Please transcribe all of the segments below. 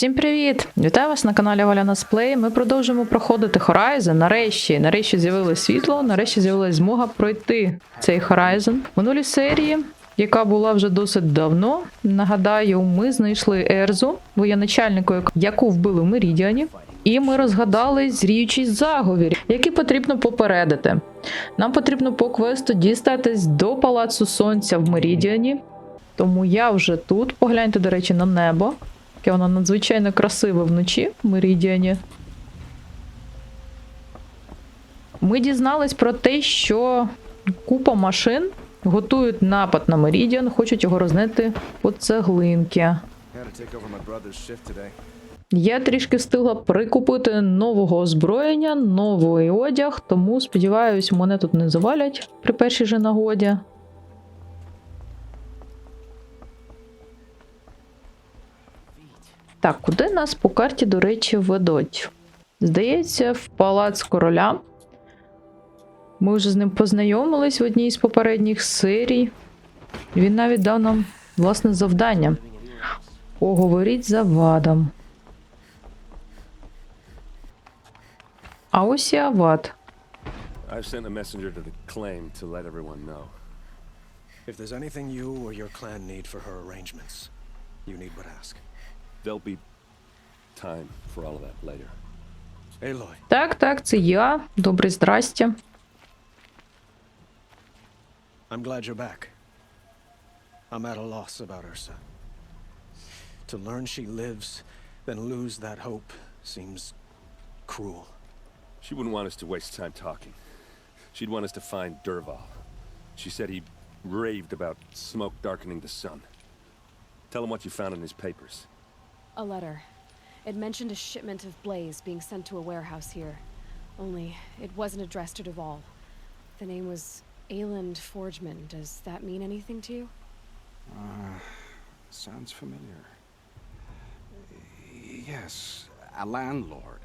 Усім привіт! Вітаю вас на каналі Avoliana. Ми продовжуємо проходити Horizon. Нарешті з'явилось світло, нарешті з'явилась змога пройти цей Horizon. В минулій серії, яка була вже досить давно, нагадаю, ми знайшли Ерзу, воєначальнику, яку вбили в Меридіані. І ми розгадали зріючий заговір, який потрібно попередити. Нам потрібно по квесту дістатись до палацу Сонця в Меридіані. Тому я вже тут. Погляньте, до речі, на небо. Яке воно надзвичайно красиве вночі в Меридіані. Ми дізнались про те, що купа машин готують напад на Меридіан, хочуть його рознести по цеглинки. Я трішки встигла прикупити нового озброєння, новий одяг, тому, сподіваюсь, мене тут не завалять при першій же нагоді. Так, куди нас по карті, до речі, ведуть? Здається, в палац короля. Ми вже з ним познайомились в одній з попередніх серій. Він навіть дав нам власне завдання. Поговоріть з Авадом. А ось і Авад. I've sent a messenger to the claim to let everyone know. If there's anything you or your clan need for her arrangements, you need but ask. There'll be time for all of that later. Eloi. Так, це я. Добре, здрастя. I'm glad you're back. I'm at a loss about Ursa. To learn she lives, then lose that hope seems cruel. She wouldn't want us to waste time talking. She'd want us to find Dervahl. She said he raved about smoke darkening the sun. Tell him what you found in his papers. A letter. It mentioned a shipment of blaze being sent to a warehouse here. Only, it wasn't addressed to Dervahl. The name was Ayland Forgeman. Does that mean anything to you? Sounds familiar. Yes, a landlord.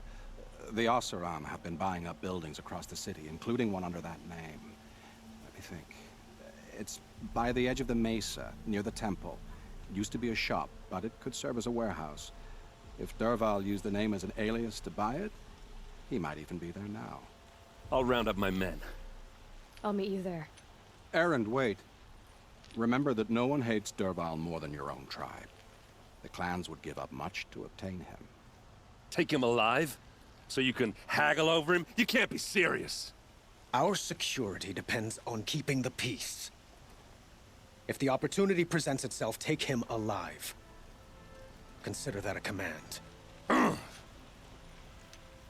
The Oseram have been buying up buildings across the city, including one under that name. Let me think. It's by the edge of the mesa, near the temple. It used to be a shop, but it could serve as a warehouse. If Dervahl used the name as an alias to buy it, he might even be there now. I'll round up my men. I'll meet you there. Errand, wait. Remember that no one hates Dervahl more than your own tribe. The clans would give up much to obtain him. Take him alive? So you can haggle over him? You can't be serious. Our security depends on keeping the peace. If the opportunity presents itself, take him alive. Consider that a command.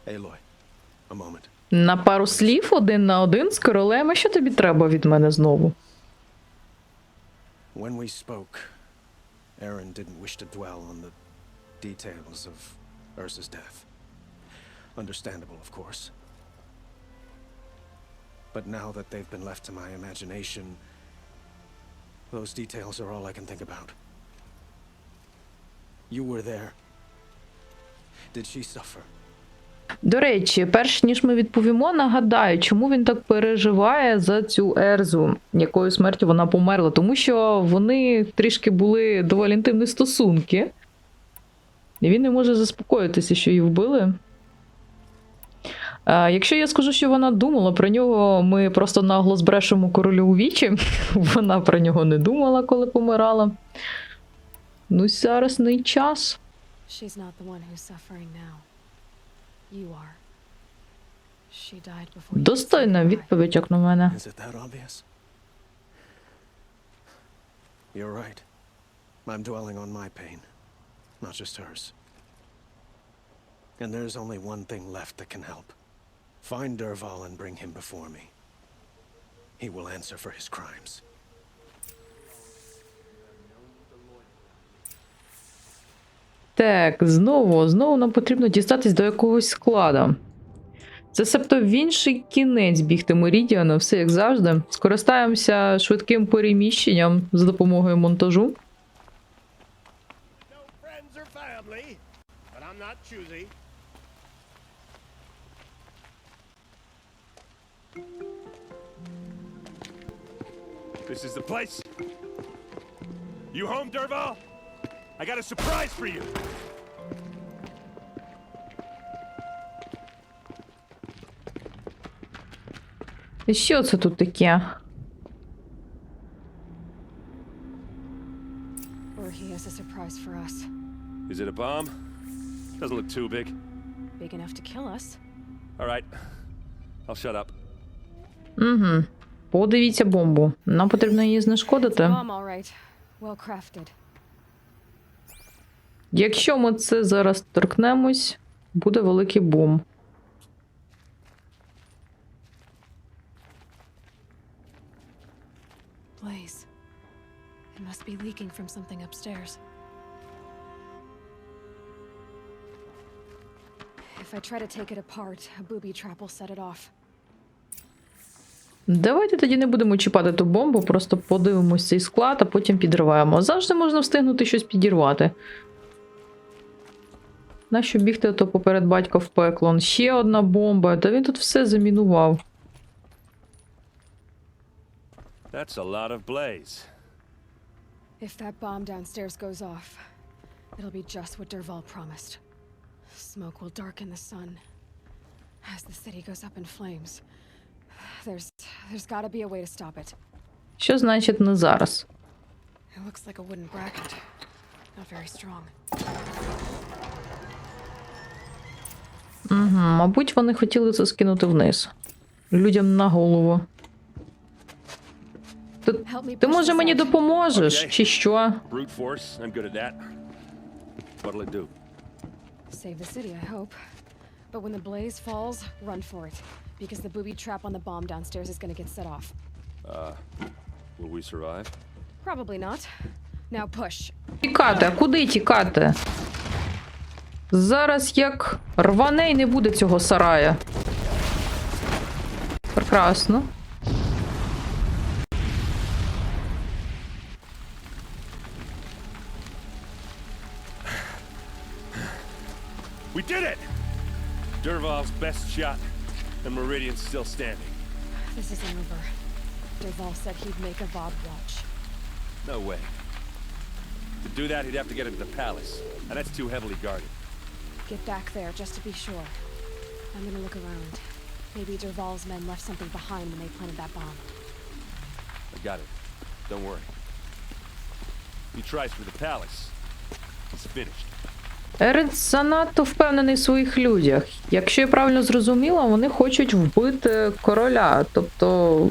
Eloi, a moment. На пару слів, 1 на 1 з королем. А що тобі треба від мене знову? When we spoke, Aaron didn't wish to dwell on the details of Ursa's death. Understandable, of course. But now that they've been left to my imagination, those details are all I can think about. You were there. Did she suffer? До речі, перш ніж ми відповімо, нагадаю, чому він так переживає за цю Ерзу, якою смертю вона померла. Тому що вони трішки були доволі інтимні стосунки. І він не може заспокоїтися, що її вбили. Якщо я скажу, що вона думала про нього, ми просто нагло збрешемо королю у вічі. Вона про нього не думала, коли помирала. Ну, зараз не час. She's not the one who's suffering now. You are. She died before you. Достойна відповідь, як на мене. Is it that obvious? You're right. I'm dwelling on my pain, not just hers. And there's only one thing left that can help. Find Dervahl and bring him before me. He will answer for his crimes. Так, знову нам потрібно дістатись до якогось складу. Це себто в інший кінець бігти Меридіану, все як завжди. Скористаємося швидким переміщенням за допомогою монтажу. This is the place. You home, Dervahl? I got a surprise for you. І що це тут таке? Or he has a surprise for us. Is it a bomb? Doesn't look too big. Big enough to kill us. All right. I'll shut up. Угу. Подивіться бомбу. Нам потрібно її знешкодити. Bomb, all right. Well crafted. Якщо ми це зараз торкнемось, буде великий бум. Blaze. It must be leaking from something upstairs. If I try to take it apart, a booby trap will set it off. Давайте тоді не будемо чіпати ту бомбу, просто подивимось цей склад, а потім підриваємо. Завжди можна встигнути щось підірвати. Нащо бігти ото поперед батька в пекло? Ще одна бомба, та він тут все замінував. That's a lot of blaze. If that bomb downstairs goes off, it'll be just what Dervahl promised. Smoke will darken the sun as the city goes up in flames. There's got to be a way to stop it. Що значить не зараз? It looks like a wooden bracket. Not very strong. Угу, мабуть, вони хотіли це скинути вниз. Людям на голову. Ти може мені допоможеш, Okay. чи що? Brute force. I'm good at that. What'll it do? Save the city, I hope. But when the blaze falls, run for it. Because the booby trap on the bomb downstairs is gonna get set off. Will we survive? Probably not. Now push. Тікати, а куди тікати? Зараз як рване й не буде цього сарая. Прекрасно. We did it! Dervahl's best shot, and Meridian's still standing. This isn't over. Dervahl said he'd make a VOD watch. No way. To do that, he'd have to get into the palace, and that's too heavily guarded. Get back there just to be sure. I'm gonna look around. Maybe Dervahl's men left something behind when they planted that bomb. I got it. Don't worry. He tries through the palace. He's finished. Еред занадто впевнений в своїх людях. Якщо я правильно зрозуміла, вони хочуть вбити короля. Тобто,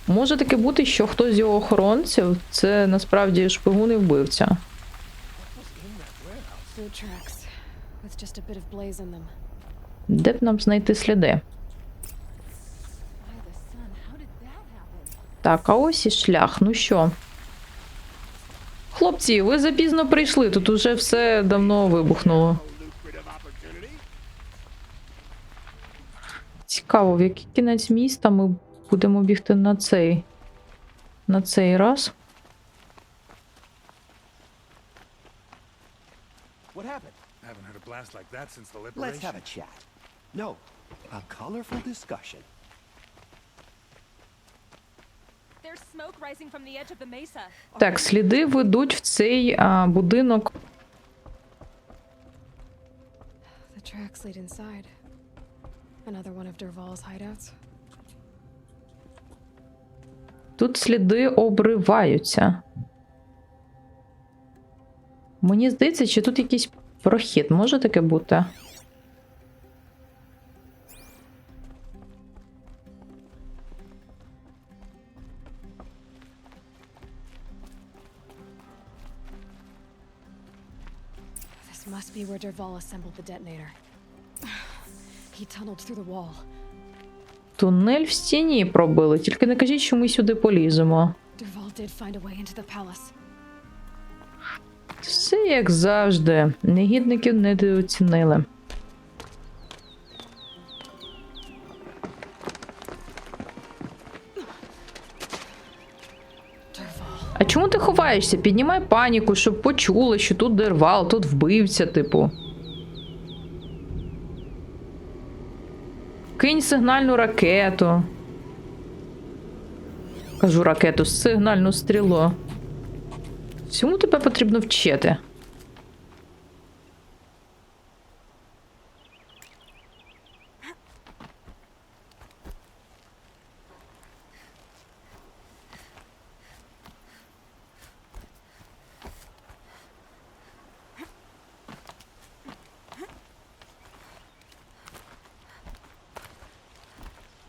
може таки бути, що хтось з його охоронців – це насправді шпигун і вбивця. Food tracks with just a bit of blaze in them. Де б нам знайти сліди? By the sun, how did that happen? Так, а ось і шлях. Ну що? Хлопці, ви запізно прийшли. Тут уже все давно вибухнуло. Цікаво, в який кінець міста ми будемо бігти на цей раз. What happened? Haven't heard a blast like that since the Let's liberation. have a chat. No, a colorful discussion. There's smoke rising from the edge of the mesa. Так, сліди ведуть в цей будинок. The tracks lead inside. Another one of Dervahl's hideouts. Тут сліди обриваються. Мені здається, чи тут якийсь прохід. Може таке бути? This must be where Dervahl assembled the detonator. He tunneled through the wall. Тунель в стіні пробили. Тільки не кажіть, що ми сюди поліземо. Dervahl did find a way into the palace. Все як завжди. Негідників недооцінили. А чому ти ховаєшся? Піднімай паніку, щоб почули, що тут Dervahl, тут вбивця, типу. Кинь сигнальну ракету. Кажу ракету, сигнальну стрілу. Всьому тебе потрібно вчити.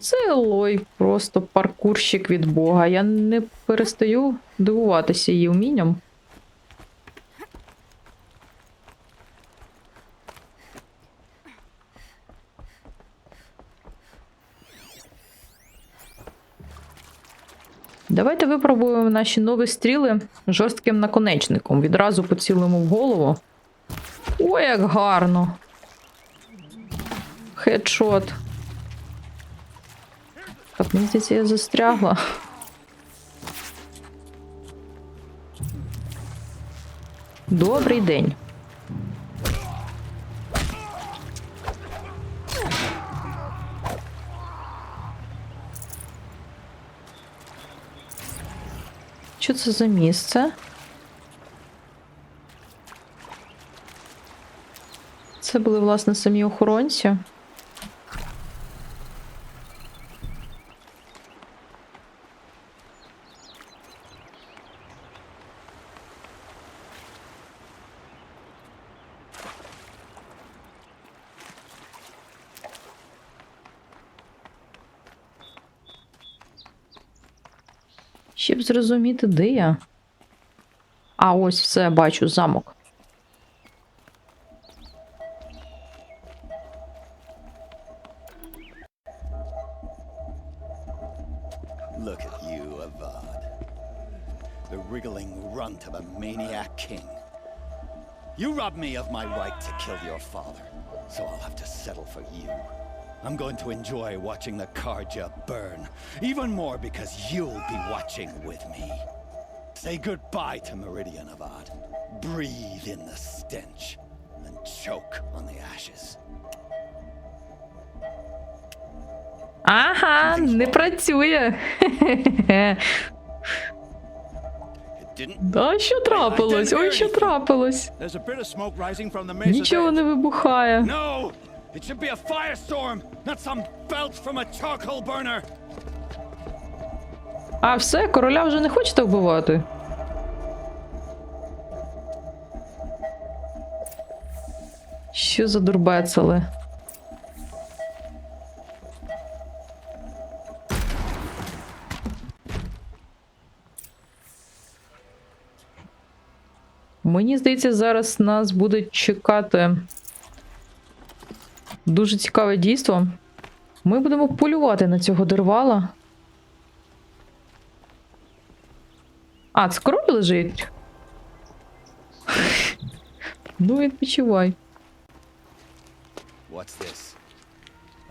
Це Елой, просто паркурщик від Бога. Я не перестаю дивуватися її вмінням. Давайте випробуємо наші нові стріли жорстким наконечником. Відразу поцілимо в голову. Ой, як гарно! Хедшот. Так, мені здається, я застрягла. Добрий день. Що це за місце? Це були, власне, самі охоронці. Щоб зрозуміти, де я. А, ось все, бачу, замок. Look at you, Avad. The wriggling runt of a maniac king. You robbed me of my right to kill your father, so I'll have to settle for you. I'm going to enjoy watching the Karja burn, even more because you'll be watching with me. Say goodbye to Meridian, Avad. Breathe in the stench and choke on the ashes. Ага, не працює. А що трапилось? Ой, що трапилось? Нічого не вибухає. No! It should be a firestorm, not some belch from a charcoal burner. А все, короля вже не хочете вбивати? Що за дурбецели? Мені здається, зараз нас буде чекати дуже цікаве дійство. Ми будемо полювати на цього дервала. А, це король лежить? Ну, відпочивай.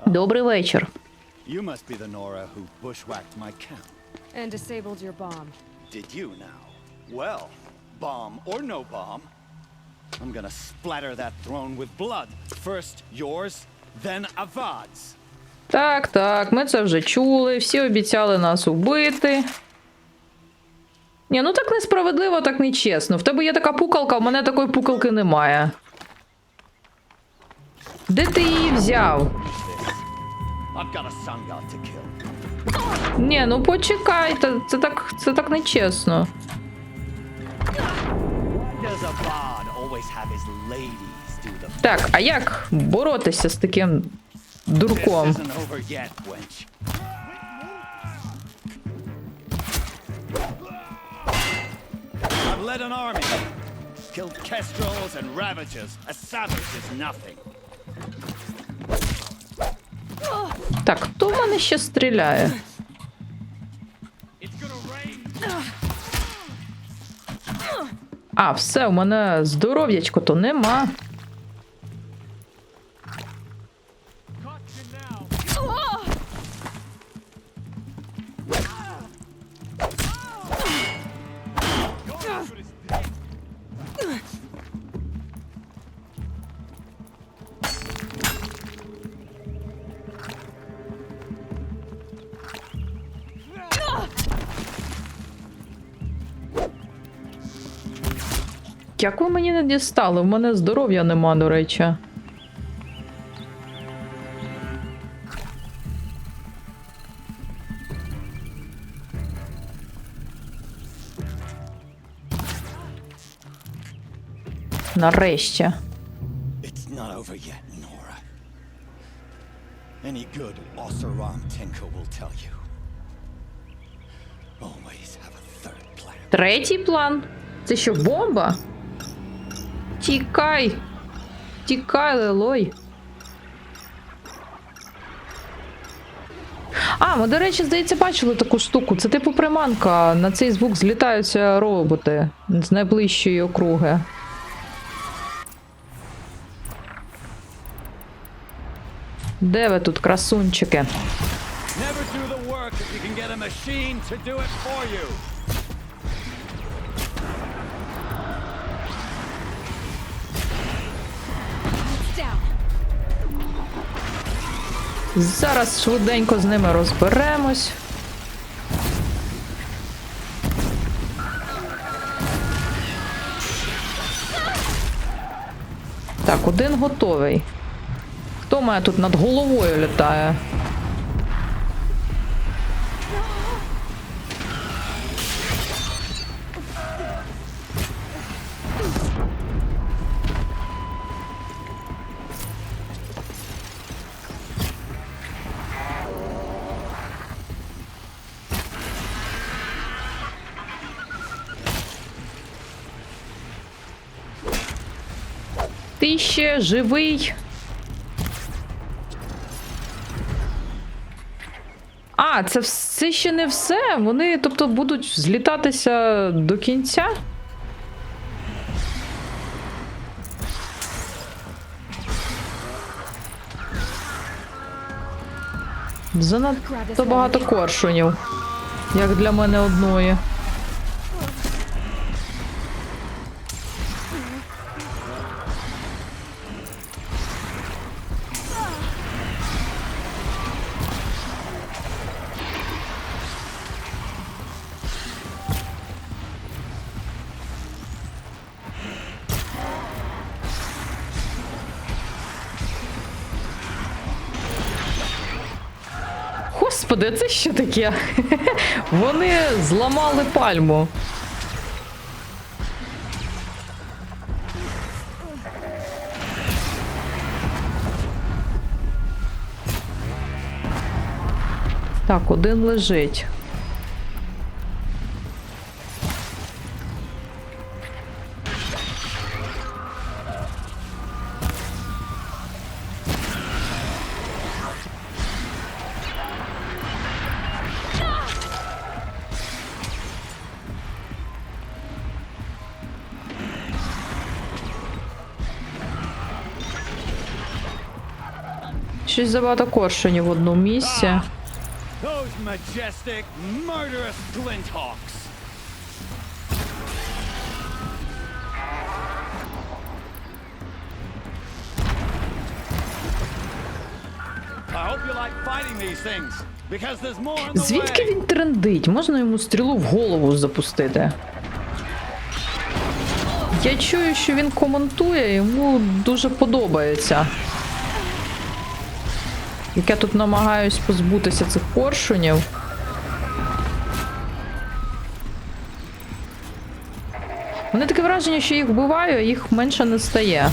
Добрий вечір. You must be the Nora who bushwhacked my camp. And disabled your bomb. Did you now? Well, bomb or no bomb, I'm gonna splatter that throne with blood. First yours, then Avad's. Так, так, ми це вже чули. Всі обіцяли нас убити. Ні, ну так несправедливо, так нечесно. В тебе є така пукалка, а в мене такої пукалки немає. Де ти її взяв? I've got a sun god to kill. Ні, ну почекай, це так нечесно. Does Avad always have his ladies do the Так, а як боротися з таким дурком? This isn't over yet, wench. I've led an army, killed kestrels and ravages. A savage is nothing. Так, хто в мене ще стріляє? А, все, у мене здоров'ячко то нема. Як ви мені не дістали? В мене здоров'я нема, до речі. Нарешті. It's not over yet, Nora. Any good Oseram tinker will tell you. Always have a third plan. Третій план? Це що, бомба? Тікай! Тікай, Елой! А, ми, до речі, здається, бачили таку штуку. Це типу приманка. На цей звук злітаються роботи з найближчої округи. Де ви тут, красунчики? Never do the work if you can get a machine to do it for you. Down. Зараз швиденько з ними розберемось. Так, один готовий. Хто в мене тут над головою літає? Ти ще живий? А, це ще не все? Вони, тобто, будуть злітатися до кінця? Занадто багато коршунів, як для мене одної. Господи, це що таке? Вони зламали пальму. Так, один лежить. Щось забагато коршунів в одному місці. Those majestic, murderous glinthawks. I hope you like fighting these things, because there's more on the Звідки way. він трендить? Можна йому стрілу в голову запустити? Я чую, що він коментує, йому дуже подобається. Як я тут намагаюсь позбутися цих коршунів. У мене таке враження, що їх вбиваю, а їх менше не стає.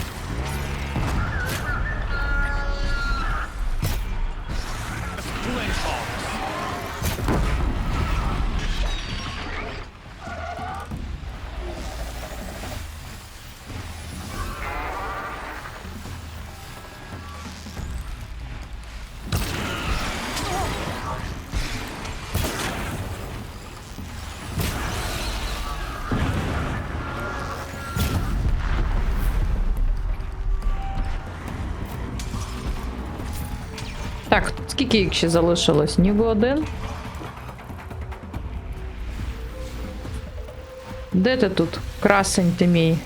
Так, скільки їх ще залишилось? Ніби один? Де ти тут, красень ти мій?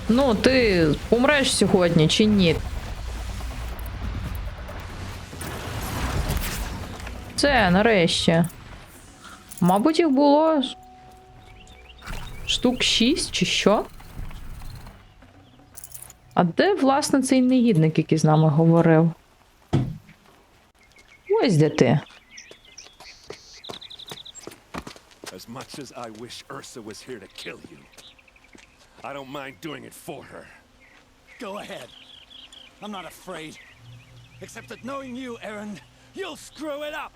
Ну, ти помреш сьогодні чи ні? Це, нарешті. Мабуть, їх було штук 6 чи що? А де, власне, цей негідник, який з нами говорив? Ось де ти. As much as I wish Ursa was here to kill you, I don't mind doing it for her. Go ahead. I'm not afraid. Except that knowing you, Aaron, you'll screw it up!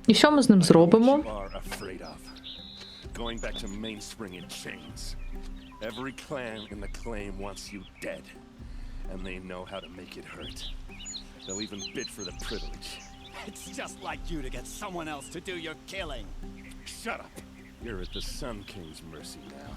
І що ми з ним зробимо? You are afraid of. Going back to Mainspring in chains. Every clan in the claim wants you dead. And they know how to make it hurt. They'll even bid for the privilege. It's just like you to get someone else to do your killing. Shut up! You're at the Sun King's mercy now.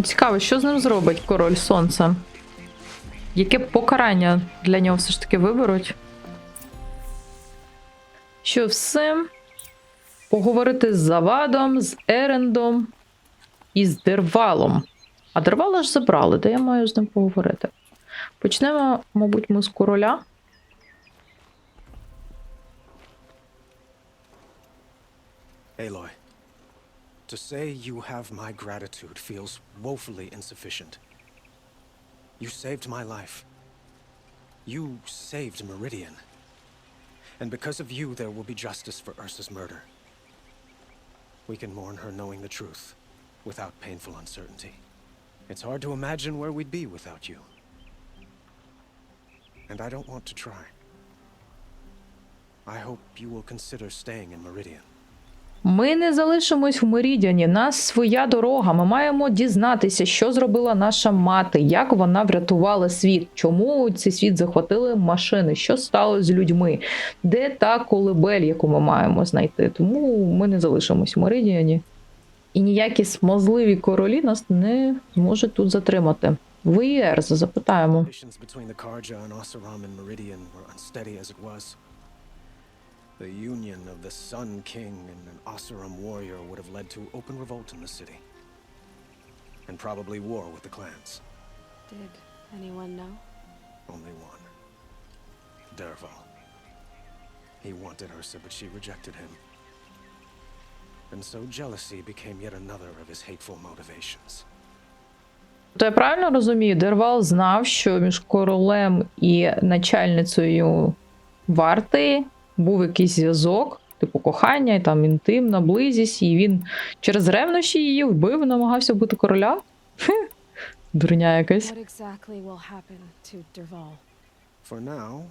Цікаво, що з ним зробить король Сонця? Яке покарання для нього все ж таки виберуть? Що все? Поговорити з Завадом, з Ерендом і з Дервалом. А Дервала ж забрали, де я маю з ним поговорити? Почнемо, мабуть, ми з короля. Aloy, to say you have my gratitude feels woefully insufficient. You saved my life. You saved Meridian. And because of you, there will be justice for Ursa's murder. We can mourn her knowing the truth, without painful uncertainty. It's hard to imagine where we'd be without you. And I don't want to try. I hope you will consider staying in Meridian. Ми не залишимось в Меридіані, нас своя дорога. Ми маємо дізнатися, що зробила наша мати, як вона врятувала світ, чому цей світ захватили машини, що сталося з людьми, де та колибель, яку ми маємо знайти. Тому ми не залишимось в Меридіані. І ніякі смазливі королі нас не зможуть тут затримати. ВІР, запитаємо. Relations between the Karja and Oseram in Meridian were unsteady as it was. The union of the Sun King and an Oseram warrior would have led to open revolt in the city. And probably war with the clans. Did anyone know? Only one. Derval. He wanted Ursa, but she rejected him. And so jealousy became yet another of his hateful motivations. То я правильно розумію, Дервал знав, що між королем і начальницею варти був якийсь зв'язок, типу кохання, і там інтимна близість, і він через ревнощі її вбив, намагався вбити короля? Дурня якась. What exactly will happen to Derval? For now,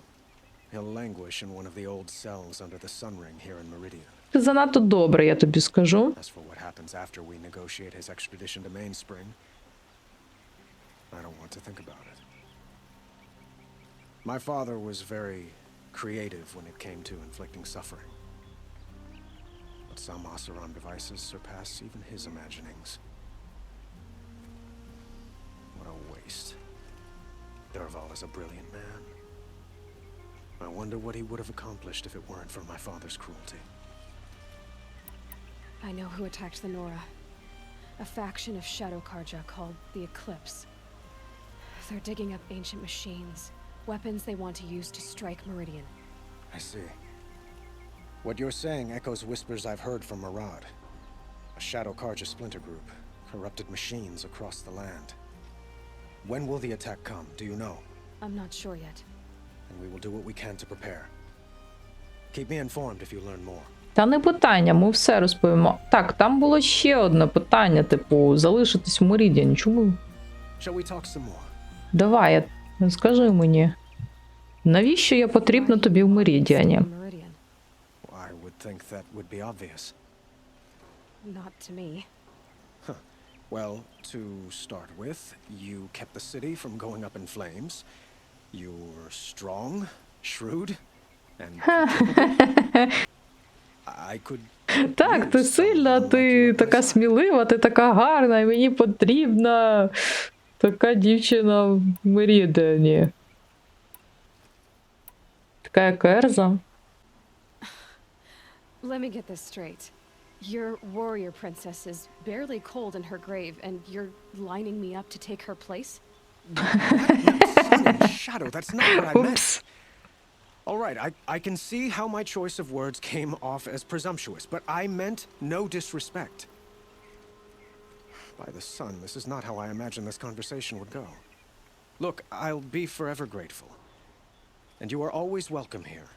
he'll languish in one of the old cells under the Sun Ring here in Meridian. Ти занадто добре, я тобі скажу. As for what happens after we negotiate his extradition to Mainspring, I don't want to think about it. My father was very creative when it came to inflicting suffering. But some Oseram devices surpass even his imaginings. What a waste. Derval is a brilliant man. I wonder what he would have accomplished if it weren't for my father's cruelty. I know who attacked the Nora. A faction of Shadow Karja called the Eclipse. They're digging up ancient machines, weapons they want to use to strike Meridian. I see. What you're saying echoes whispers I've heard from Murad, a Shadow Karja splinter group, corrupted machines across the land. When will the attack come, do you know? I'm not sure yet. And we will do what we can to prepare. Keep me informed if you learn more. Та не питання, ми все розповімо. Так, там було ще одне питання, типу, залишитись в Меридіані. Чому? Shall we talk some more? Давай, скажи мені, навіщо я потрібна тобі в Меридіані? Meridian. I would think that would be obvious. Not to me. Well, to start with, you kept the city from going up in flames. You were strong, shrewd, and I could... Так, ти сильна, ти така смілива, ти така гарна, і мені потрібна така дівчина в Меридіані. Така як Ерза. Let me get this straight. Your warrior princess is barely cold in her grave, and you're lining me up to take her place? funny, Shadow, that's not what I meant. Упс. All right, I can see how my choice of words came off as presumptuous, but I meant no disrespect. By the sun, this is not how I imagined this conversation would go. Look, I'll be forever grateful. And you are always welcome here.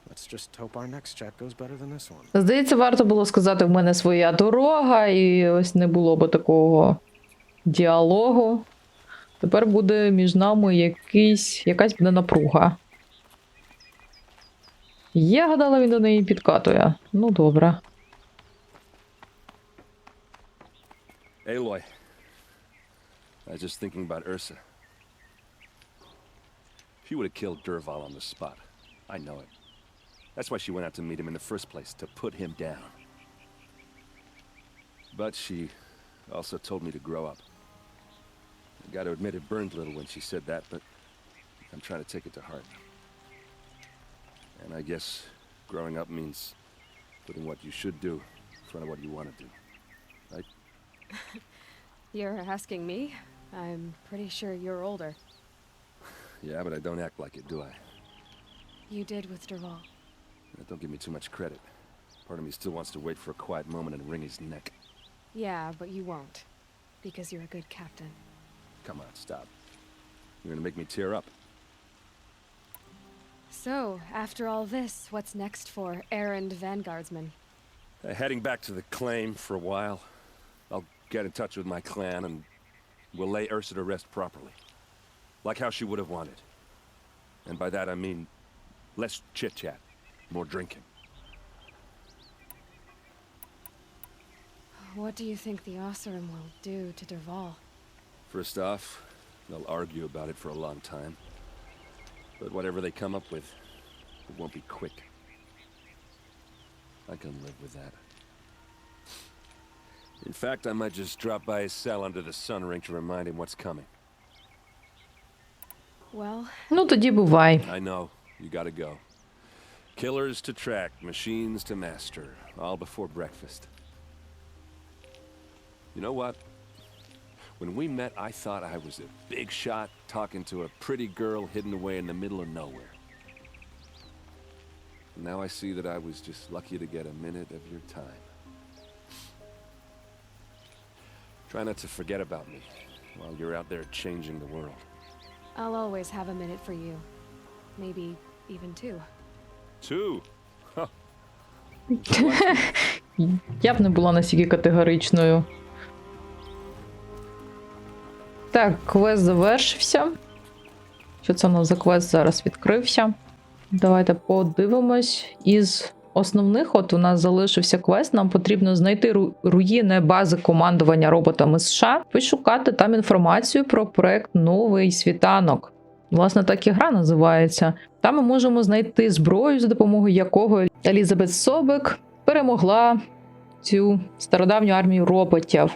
Let's just hope our next chat goes better than this one. Здається, варто було сказати, в мене своя дорога, і ось не було б такого діалогу. Тепер буде між нами якась буде напруга. Я гадала, він до неї підкатує. Ну, добре. Eloi, I was just thinking about Ursa. She would have killed Derval on the spot. I know it. That's why she went out to meet him in the first place, to put him down. But she also told me to grow up. I gotta admit it burned a little when she said that, but I'm trying to take it to heart. And I guess growing up means putting what you should do in front of what you want to do. Right? You're asking me? I'm pretty sure you're older. Yeah, but I don't act like it, do I? You did with Derval. Don't give me too much credit. Part of me still wants to wait for a quiet moment and wring his neck. Yeah, but you won't. Because you're a good captain. Come on, stop. You're gonna make me tear up. So, after all this, what's next for errand vanguardsman? Heading back to the claim for a while. I'll get in touch with my clan and we'll lay Ursa to rest properly. Like how she would have wanted. And by that I mean less chit-chat, more drinking. What do you think the Oseram will do to Derval? First off, they'll argue about it for a long time. But whatever they come up with, it won't be quick. I can live with that. In fact, I might just drop by his cell under the sun ring to remind him what's coming. Well, Ну, тоді бувай. I know, you gotta go. Killers to track, machines to master, all before breakfast. You know what? When we met, I thought I was a big shot talking to a pretty girl hidden away in the middle of nowhere. Now I see that I was just lucky to get a minute of your time. Try not to forget about me while you're out there changing the world. I'll always have a minute for you. Maybe even two. Two? Huh. Я б не була настільки категоричною. Так, квест завершився. Що це у нас за квест зараз відкрився? Давайте подивимось. Із основних у нас залишився квест. Нам потрібно знайти руїни бази командування роботами США, пошукати там інформацію про проект «Новий світанок». Власне, так і гра називається. Там ми можемо знайти зброю, за допомогою якого Елізабет Собек перемогла цю стародавню армію роботів.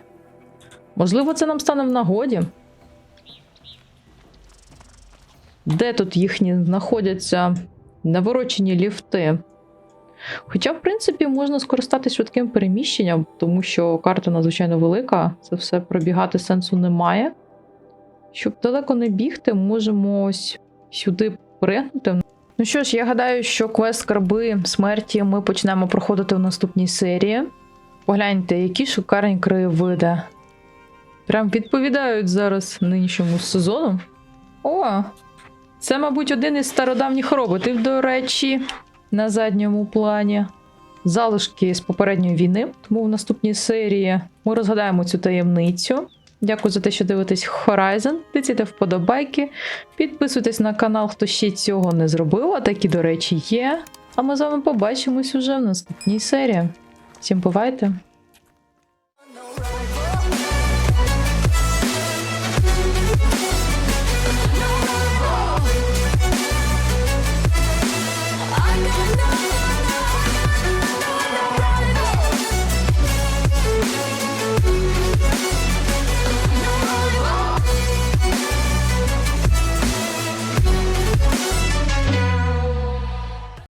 Можливо, це нам стане в нагоді. Де тут їхні знаходяться наворочені ліфти? Хоча, в принципі, можна скористатися швидким переміщенням, тому що карта надзвичайно велика, це все пробігати сенсу немає. Щоб далеко не бігти, можемо ось сюди пригнути. Ну що ж, я гадаю, що квест «Скарби смерті» ми почнемо проходити в наступній серії. Погляньте, які шикарні краєвиди. Прям відповідають зараз нинішньому сезону. О, це, мабуть, один із стародавніх роботів, до речі, на задньому плані. Залишки з попередньої війни, тому в наступній серії ми розгадаємо цю таємницю. Дякую за те, що дивитесь Horizon. Тицяйте вподобайки, підписуйтесь на канал, хто ще цього не зробив, а такі, до речі, є. А ми з вами побачимось уже в наступній серії. Всім бувайте!